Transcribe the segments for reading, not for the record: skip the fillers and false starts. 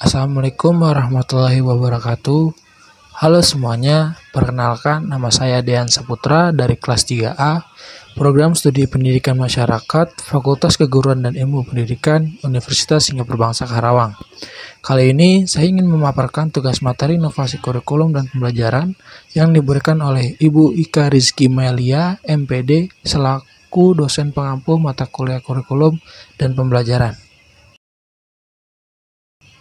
Assalamualaikum warahmatullahi wabarakatuh. Halo semuanya, perkenalkan nama saya Dean Saputra dari kelas 3A, Program Studi Pendidikan Masyarakat, Fakultas Keguruan dan Ilmu Pendidikan, Universitas Singapura Bangsa Karawang. Kali ini saya ingin memaparkan tugas materi inovasi kurikulum dan pembelajaran yang diberikan oleh Ibu Ika Rizky Melia, MPD, selaku dosen pengampu mata kuliah kurikulum dan pembelajaran.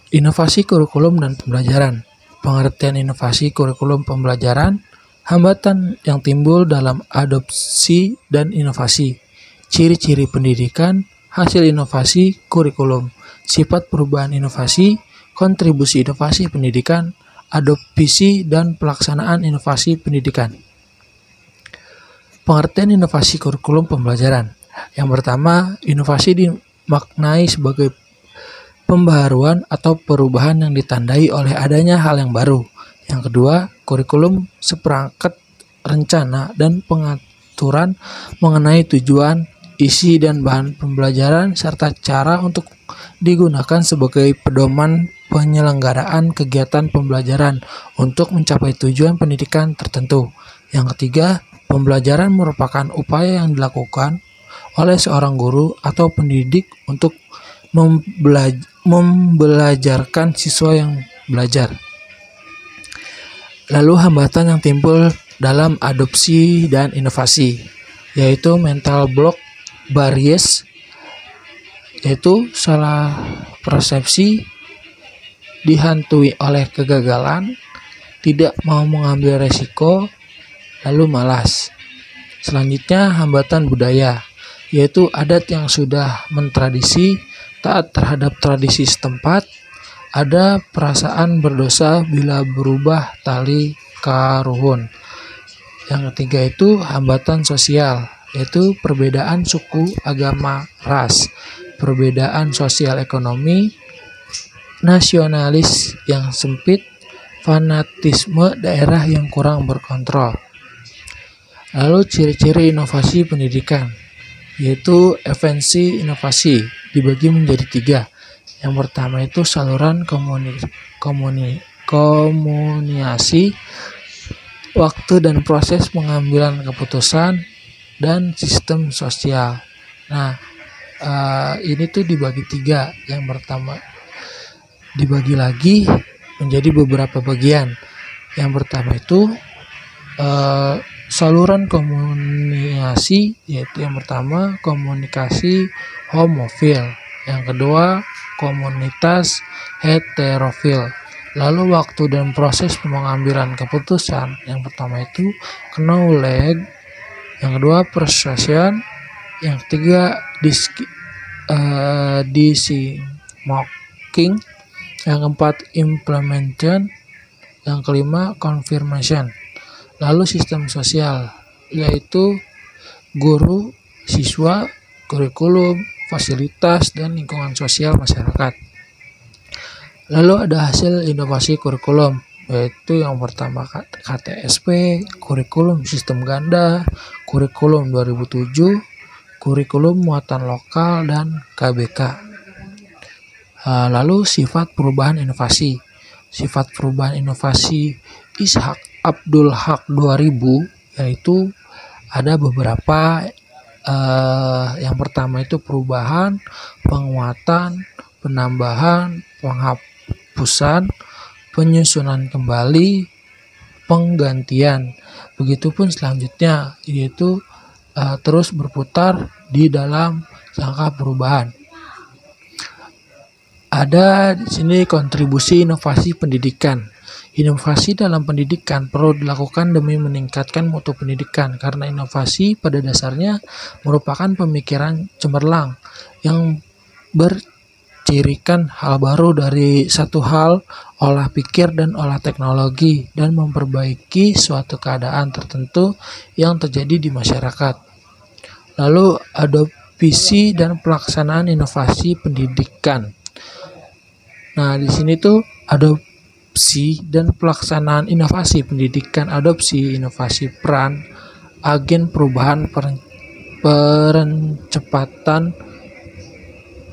Inovasi kurikulum dan pembelajaran. Pengertian inovasi kurikulum pembelajaran, hambatan yang timbul dalam adopsi dan inovasi, ciri-ciri pendidikan, hasil inovasi kurikulum, sifat perubahan inovasi, kontribusi inovasi pendidikan, adopsi dan pelaksanaan inovasi pendidikan. Pengertian inovasi kurikulum pembelajaran. Yang pertama, inovasi dimaknai sebagai pembaharuan atau perubahan yang ditandai oleh adanya hal yang baru. Yang kedua, kurikulum seperangkat rencana dan pengaturan mengenai tujuan, isi dan bahan pembelajaran serta cara untuk digunakan sebagai pedoman penyelenggaraan kegiatan pembelajaran untuk mencapai tujuan pendidikan tertentu. Yang ketiga, pembelajaran merupakan upaya yang dilakukan oleh seorang guru atau pendidik untuk membelajarkan siswa yang belajar. Lalu hambatan yang timbul dalam adopsi dan inovasi, yaitu mental block barriers, yaitu salah persepsi, dihantui oleh kegagalan, tidak mau mengambil resiko, lalu malas. Selanjutnya hambatan budaya, yaitu adat yang sudah mentradisi, taat terhadap tradisi setempat, ada perasaan berdosa bila berubah tali karuhun. Yang ketiga itu hambatan sosial, yaitu perbedaan suku, agama, ras, perbedaan sosial ekonomi, nasionalis yang sempit, fanatisme daerah yang kurang berkontrol. Lalu ciri-ciri inovasi pendidikan, yaitu esensi inovasi dibagi menjadi 3. Yang pertama itu saluran komunikasi, waktu dan proses pengambilan keputusan, dan sistem sosial. Nah, ini tuh dibagi 3. Yang pertama dibagi lagi menjadi beberapa bagian. Yang pertama itu saluran komunikasi, yaitu yang pertama komunikasi homofil, yang kedua komunitas heterofil. Lalu waktu dan proses pengambilan keputusan, yang pertama itu knowledge, yang kedua persuasion, yang ketiga decision-making, yang keempat implementation, yang kelima confirmation. Lalu sistem sosial, yaitu guru, siswa, kurikulum, fasilitas, dan lingkungan sosial masyarakat. Lalu ada hasil inovasi kurikulum, yaitu yang pertama KTSP, kurikulum sistem ganda, kurikulum 2007, kurikulum muatan lokal, dan KBK. Lalu sifat perubahan inovasi. Sifat perubahan inovasi Ishak Abdul Haq 2000, yaitu ada beberapa. Yang pertama itu perubahan, penguatan, penambahan, penghapusan, penyusunan kembali, penggantian. Begitupun selanjutnya, yaitu terus berputar di dalam jangka perubahan. Ada di sini kontribusi inovasi pendidikan. Inovasi dalam pendidikan perlu dilakukan demi meningkatkan mutu pendidikan, karena inovasi pada dasarnya merupakan pemikiran cemerlang yang bercirikan hal baru dari satu hal, olah pikir dan olah teknologi, dan memperbaiki suatu keadaan tertentu yang terjadi di masyarakat. Lalu adopsi dan pelaksanaan inovasi pendidikan. Nah, di sini tuh adopsi dan pelaksanaan inovasi pendidikan. Adopsi inovasi peran agen perubahan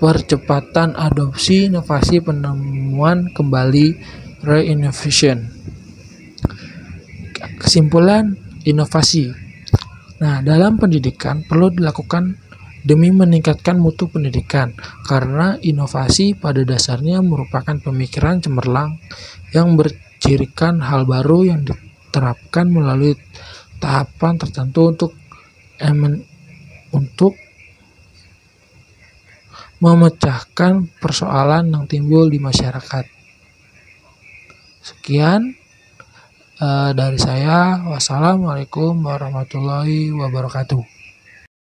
percepatan adopsi inovasi temuan kembali reinnovation. Kesimpulan inovasi. Nah, dalam pendidikan perlu dilakukan demi meningkatkan mutu pendidikan, karena inovasi pada dasarnya merupakan pemikiran cemerlang yang bercirikan hal baru yang diterapkan melalui tahapan tertentu untuk memecahkan persoalan yang timbul di masyarakat. Sekian dari saya. Wassalamualaikum warahmatullahi wabarakatuh.